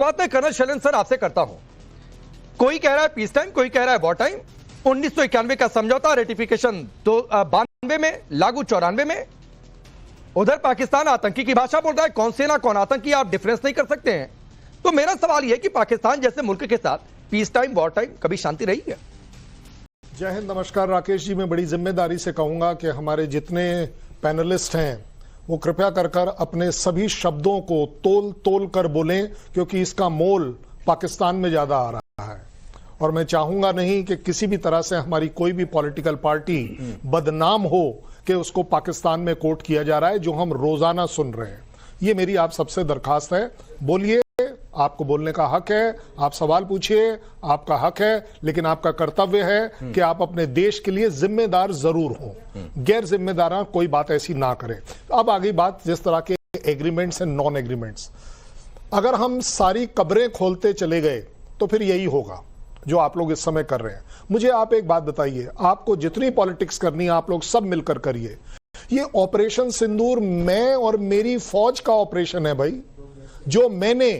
बात मैं colonel Shailendra sir आपसे करता हूं। कोई कह रहा है पीस टाइम, कोई कह रहा है वॉर टाइम। 1991 का समझौता रेटिफिकेशन 92 में, लागू 94 में। उधर पाकिस्तान आतंकी की भाषा बोल रहा है, कौन सेना कौन आतंकी आप डिफरेंस नहीं कर सकते हैं। तो मेरा सवाल यह है कि पाकिस्तान जैसे मुल्क के साथ पीस टाइम वॉर टाइम कभी शांति रही है? जय हिंद, नमस्कार राकेश जी। मैं बड़ी जिम्मेदारी से कहूंगा कि हमारे जितने पैनलिस्ट हैं वो कृपया कर अपने सभी शब्दों को तोल तोल कर बोलें, क्योंकि इसका मोल पाकिस्तान में ज्यादा आ रहा है। और मैं चाहूंगा नहीं कि किसी भी तरह से हमारी कोई भी पॉलिटिकल पार्टी बदनाम हो कि उसको पाकिस्तान में कोट किया जा रहा है, जो हम रोजाना सुन रहे हैं। ये मेरी आप सबसे दरखास्त है, बोलिए, आपको बोलने का हक है, आप सवाल पूछिए, आपका हक है, लेकिन आपका कर्तव्य है कि आप अपने देश के लिए जिम्मेदार जरूर हो, गैर जिम्मेदार कोई बात ऐसी ना करें। अब आगे बात जिस तरह के एग्रीमेंट्स एंड नॉन एग्रीमेंट्स, अगर हम सारी कब्रें खोलते चले गए तो फिर यही होगा जो आप लोग इस समय कर रहे हैं। मुझे आप एक बात बताइए, आपको जितनी पॉलिटिक्स करनी है आप लोग सब मिलकर करिए। ये ऑपरेशन सिंदूर मैं और मेरी फौज का ऑपरेशन है भाई, जो मैंने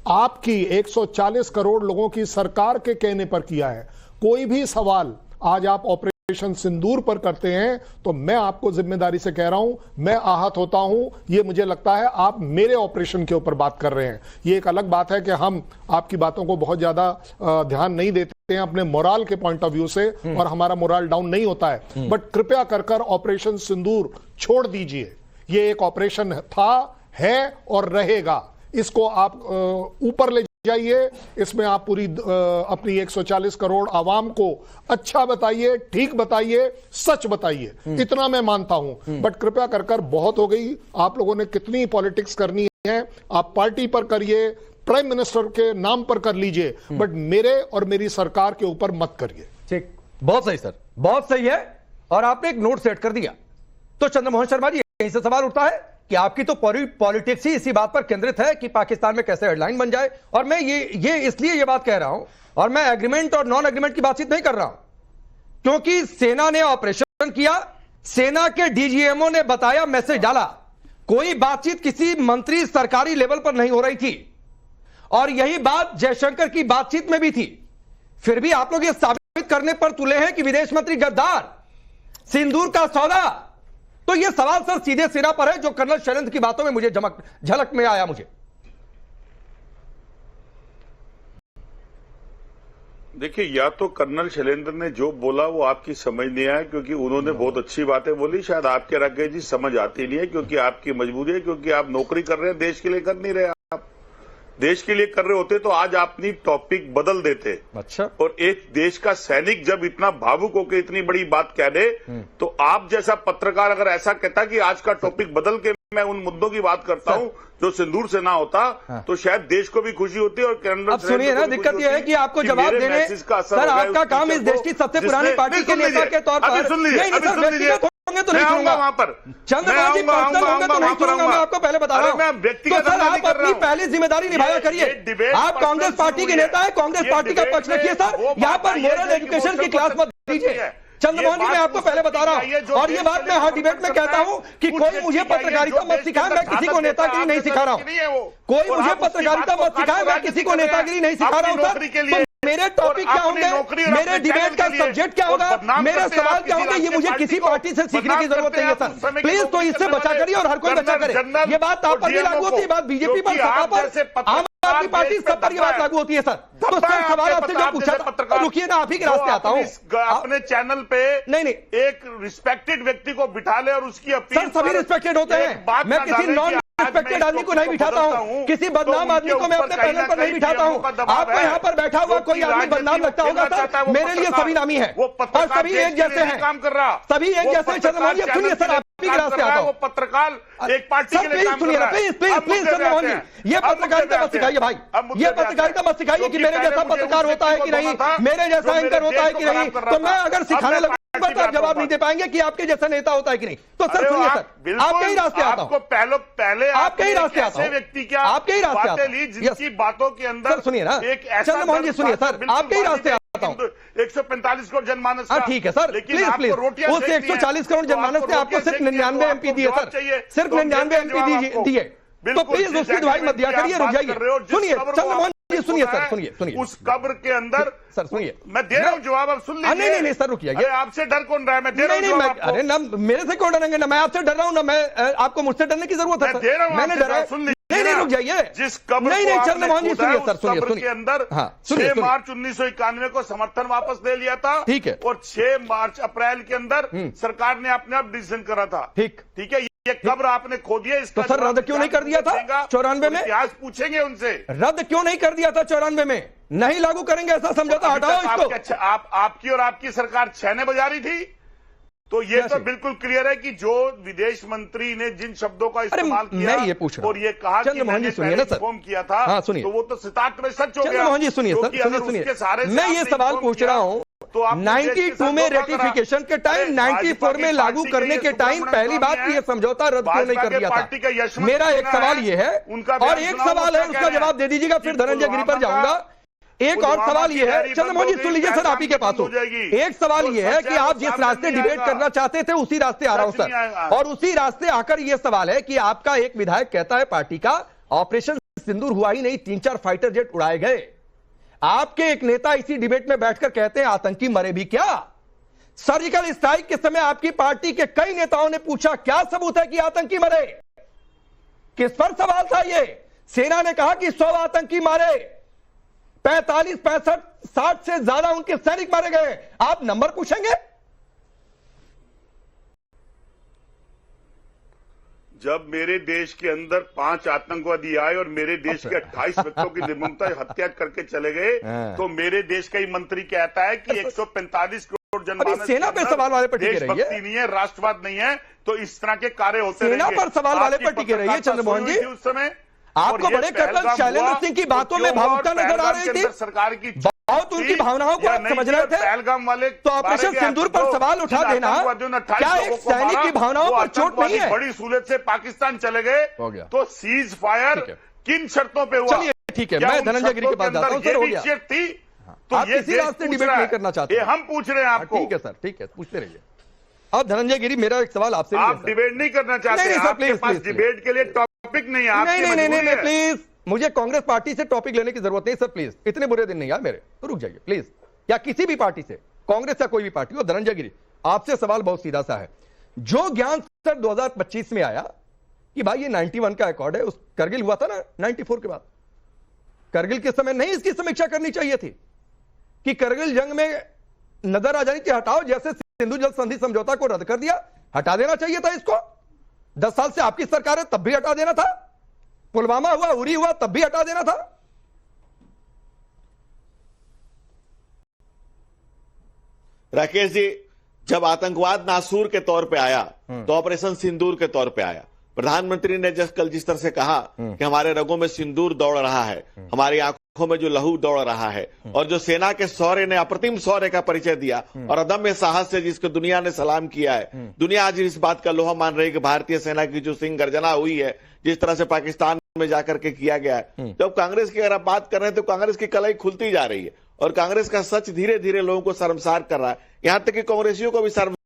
आपकी 140 करोड़ लोगों की सरकार के कहने पर किया है। कोई भी सवाल आज आप ऑपरेशन सिंदूर पर करते हैं तो मैं आपको जिम्मेदारी से कह रहा हूं, मैं आहत होता हूं। ये मुझे लगता है आप मेरे ऑपरेशन के ऊपर बात कर रहे हैं। ये एक अलग बात है कि हम आपकी बातों को बहुत ज्यादा ध्यान नहीं देते हैं अपने मोराल के पॉइंट ऑफ व्यू से, और हमारा मोराल डाउन नहीं होता है। बट कृपया कर ऑपरेशन सिंदूर छोड़ दीजिए। ये एक ऑपरेशन था, है और रहेगा। इसको आप ऊपर ले जाइए, इसमें आप पूरी अपनी 140 करोड़ आवाम को अच्छा बताइए, ठीक बताइए, सच बताइए। इतना मैं मानता हूं। बट कृपया कर बहुत हो गई। आप लोगों ने कितनी पॉलिटिक्स करनी है आप पार्टी पर करिए, प्राइम मिनिस्टर के नाम पर कर लीजिए, बट मेरे और मेरी सरकार के ऊपर मत करिए। ठीक, बहुत सही सर, बहुत सही है। और आपने एक नोट सेट कर दिया। तो चंद्रमोहन शर्मा जी, यहीं से सवाल उठता है कि आपकी तो पूरी पॉलिटिक्स ही इसी बात पर केंद्रित है कि पाकिस्तान में कैसे हेडलाइन बन जाए। और मैं ये इसलिए ये बात कह रहा हूं, और मैं एग्रीमेंट और नॉन एग्रीमेंट की बातचीत नहीं कर रहा हूं, क्योंकि सेना ने ऑपरेशन किया, सेना के डीजीएमओ ने बताया, मैसेज डाला, कोई बातचीत किसी मंत्री सरकारी लेवल पर नहीं हो रही थी। और यही बात जयशंकर की बातचीत में भी थी। फिर भी आप लोग ये साबित करने पर तुले हैं कि विदेश मंत्री गद्दार, सिंदूर का सौदा। तो ये सवाल सर सीधे सिरा पर है, जो कर्नल शैलेंद्र की बातों में मुझे झलक में आया। मुझे देखिए, या तो कर्नल शैलेंद्र ने जो बोला वो आपकी समझ नहीं आया, क्योंकि उन्होंने बहुत अच्छी बातें बोली, शायद आपके राकेश जी समझ आती नहीं है, क्योंकि आपकी मजबूरी है, क्योंकि आप नौकरी कर रहे हैं, देश के लिए कर नहीं रहे। आप देश के लिए कर रहे होते तो आज अपनी टॉपिक बदल देते। अच्छा। और एक देश का सैनिक जब इतना भावुक होकर इतनी बड़ी बात कह दे, तो आप जैसा पत्रकार अगर ऐसा कहता कि आज का टॉपिक बदल के मैं उन मुद्दों की बात करता हूं जो सिंदूर से ना होता, तो शायद देश को भी खुशी होती है। और अब सुनिए ना, दिक्कत यह है कि आपको जवाब देने, सर आपका काम इस देश की सबसे पुरानी पार्टी के नेता के तौर पर, तो नहीं सुनूंगा वहां पर। चंद्रबाबू जी पर्सनल होंगे तो नहीं सुनूंगा, मैं आपको पहले बता रहा हूं। तो सर आप अपनी पहली जिम्मेदारी निभाया करिए। आप कांग्रेस पार्टी के नेता है, कांग्रेस पार्टी का पक्ष रखिए सर। यहाँ पर मोरल एजुकेशन की क्लास मत दीजिए। चंद्रमोहन जी, मैं आपको पहले बता रहा हूं, और ये बात मैं हर डिबेट में कहता हूं कि कोई मुझे पत्रकारिता मत सिखाए, मैं किसी को नेतागिरी नहीं सिखा रहा हूं। कोई मुझे पत्रकारिता मत सिखाए, मैं किसी को नेतागिरी नहीं सिखा रहा हूं सर। मेरे टॉपिक क्या होंगे, मेरे डिबेट का सब्जेक्ट क्या होगा, मेरे सवाल क्या होंगे, ये मुझे किसी पार्टी से सीखने की जरूरत नहीं है सर। प्लीज, तो इससे बचा करिए और हर कोई बचा करे। ये बात आप पर भी लागू होती है, बात बीजेपी पर, सपा पर, आम आदमी पार्टी, सब पर ये बात लागू होती है सर। तो सर सवाल आपसे जो पूछा था, रुकिए ना, आप ही के रास्ते आता हूँ। अपने चैनल पे नहीं एक रिस्पेक्टेड व्यक्ति को बिठा ले और उसकी अपील। सर सभी रिस्पेक्टेड होते हैं, मैं किसी नॉन रिस्पेक्टेड आदमी को नहीं बिठाता हूं, किसी बदनाम आदमी को मैं अपने पैनल पर नहीं बिठाता हूं। आपको यहाँ पर बैठा हुआ कोई आदमी बदनाम लगता होगा सर, मेरे लिए सभी नामी है और सभी एक जैसे हैं, काम कर रहा, सभी एक जैसे। चंद्रमोहन जी सुनिए सर, आप ही के रास्ते आता हूं। पत्रकार एक पार्टी के लिए काम कर रहा है। प्लीज प्लीज प्लीज चंद्रमोहन जी, ये पत्रकारिता मत सिखाइए भाई, ये पत्रकारिता मत सिखाइए कि मेरे जैसा पत्रकार होता है कि नहीं, मेरे जैसा एंकर होता है कि नहीं। तो मैं अगर सिखाने लगूंगा तो आप जवाब नहीं दे पाएंगे कि आपके जैसा नेता होता है कि नहीं। तो सर सुनिए सर, आपके ही रास्ते आता हूं, पहले आपके ही रास्ते आता हूं, व्यक्ति क्या आपके ही रास्ते आता ली जिनकी बातों के अंदर। सर सुनिए ना, चंद्रमोहन जी सुनिए सर, आपके ही रास्ते आता हूं। 145 करोड़ जनमानस, ठीक है सर, प्लीज प्लीज, उस 140 करोड़ जनमानस ने आपको सिर्फ 99 MP दिए सर, सिर्फ 99 MP दिए। तो प्लीज उसकी दवाई मत दिया करिए, रुक जाइए। सुनिए चंद्रमोहन जी, सुनिए सर, सुनिए उस कब्र के अंदर सर, सुनिए मैं दे रहा हूं जवाब, अब सुन लीजिए। नहीं सर, रुकिए। आपसे डर कौन रहा है? मैं दे रहा हूं। अरे ना मेरे से क्यों डरेंगे, ना मैं आपसे डर रहा हूं, ना मैं आपको मुझसे डरने की जरूरत है। दे रहा हूं, मैंने डरा, सुन लीजिए। नहीं रुक जाइए। जिस कब्र नहीं चंद्रमोहन जी सुनिए सर, सुनिए के अंदर 6 मार्च 1991 को समर्थन वापस ले लिया था, ठीक है, और 6 मार्च अप्रैल के अंदर सरकार ने अपने आप डिसीजन करा था, ठीक है। ये कब्र आपने खो दिया, इसका तो सर रद्द क्यों नहीं कर दिया था 94 में? इतिहास पूछेंगे उनसे, रद्द क्यों नहीं कर दिया था 94 में? नहीं लागू करेंगे ऐसा समझौता, हटाओ इसको। आपकी और आपकी सरकार छेने बजा रही थी, तो ये तो बिल्कुल क्लियर है कि जो विदेश मंत्री ने जिन शब्दों का इस्तेमाल किया, मैं ये पूछ रहा हूं, और ये कहा कि मैंने पहले इन्फॉर्म किया था, हाँ, सुनिए, तो वो तो सितार्थ में सच हो गया। चंद्रमोहन जी सुनिए सर, सुनिए, मैं ये सवाल पूछ रहा हूं, तो 92 में रेटिफिकेशन के टाइम, 94 में लागू करने के टाइम पहली बात ये समझौता रद्द क्यों नहीं कर दिया था? मेरा एक सवाल ये है, और एक सवाल है उसका जवाब दे दीजिएगा, फिर धनंजय गिरी पर जाऊंगा। एक और सवाल ये है, चंद्रमोहन जी सुन लीजिए सर, आप ही के पास हो। एक सवाल ये है कि आप जिस रास्ते डिबेट करना चाहते थे उसी रास्ते आ रहा हूं सर, और उसी रास्ते आकर ये सवाल है कि आपका एक विधायक कहता है पार्टी का, ऑपरेशन सिंदूर हुआ ही नहीं, 3-4 फाइटर जेट उड़ाए गए। आपके एक नेता इसी डिबेट में बैठकर कहते हैं आतंकी मरे भी क्या? सर्जिकल स्ट्राइक के समय आपकी पार्टी के कई नेताओं ने पूछा क्या सबूत है कि आतंकी मरे? किस पर सवाल था ये? सेना ने कहा कि 100 आतंकी मारे, 45, 65, 60 से ज्यादा उनके सैनिक मारे गए। आप नंबर पूछेंगे? जब मेरे देश के अंदर 5 आतंकवादी आए और मेरे देश के 28 व्यक्तियों की निर्ममता हत्या करके चले गए, तो मेरे देश का ही मंत्री कहता है कि 145 करोड़ जनमानस सेना पे सवाल वाले पर टिके रहिए, देशभक्ति नहीं है, राष्ट्रवाद नहीं है, तो इस तरह के कार्य होते रहेंगे। सेना पर सवाल वाले पर टिके रहिए चंद्रमोहन जी। उस समय आपको बड़े कर्नल शैलेंद्र सिंह की बातों में भावुकता नजर आ रही थी, सरकार की बहुत उनकी भावनाओं को आप समझ रहे थे। पहलगाम वाले तो ऑपरेशन सिंदूर पर सवाल उठा देना क्या एक सैनिक की भावनाओं पर चोट नहीं है? बड़ी सूरत से पाकिस्तान चले गए, तो सीज फायर किन शर्तों पे हुआ? चलिए ठीक है, मैं धनंजय गिरी के पास जाता हूं। सर हो गया, थी तो आप किसी रास्ते डिबेट नहीं करना चाहते, हम पूछ रहे हैं आपको। ठीक है सर, ठीक है, पूछते रहिए। अब धनंजय गिरी, मेरा एक सवाल आपसे, आप डिबेट नहीं करना चाहते? आपके पास डिबेट के लिए टॉपिक नहीं है? नहीं प्लीज, मुझे कांग्रेस पार्टी से टॉपिक लेने की जरूरत नहीं सर, प्लीज। इतने बुरे दिन नहीं यार मेरे, तो रुक जाइए प्लीज। या किसी भी पार्टी से, कांग्रेस या कोई भी पार्टी हो। धनंजय गिरी, आपसे सवाल बहुत सीधा सा है। जो ज्ञान सर 2025 में आया कि भाई ये 91 का अकॉर्ड है, उस करगिल हुआ था ना 94 के बाद, करगिल के समय नहीं इसकी समीक्षा करनी चाहिए थी कि करगिल जंग में नजर आ जानी थी? हटाओ, जैसे सिंधु जल संधि समझौता को रद्द कर दिया, हटा देना चाहिए था इसको। 10 साल से आपकी सरकार है, तब भी हटा देना था। पुलवामा हुआ, उरी हुआ, तब भी हटा देना था। राकेश जी, जब आतंकवाद नासूर के तौर पे आया तो ऑपरेशन सिंदूर के तौर पे आया। प्रधानमंत्री ने कल जिस तरह से कहा कि हमारे रगों में सिंदूर दौड़ रहा है, हमारी आंखों में जो लहू दौड़ रहा है, और जो सेना के शौर्य ने अप्रतिम शौर्य का परिचय दिया और अदम्य साहस से जिसको दुनिया ने सलाम किया है, दुनिया आज इस बात का लोहा मान रही है कि भारतीय सेना की जो सिंह गर्जना हुई है, जिस तरह से पाकिस्तान में जाकर के किया गया है। जब कांग्रेस की अगर आप बात कर रहे हैं तो कांग्रेस की कलाई खुलती जा रही है, और कांग्रेस का सच धीरे धीरे लोगों को शर्मसार कर रहा है। यहां तक कि कांग्रेसियों को भी शर्म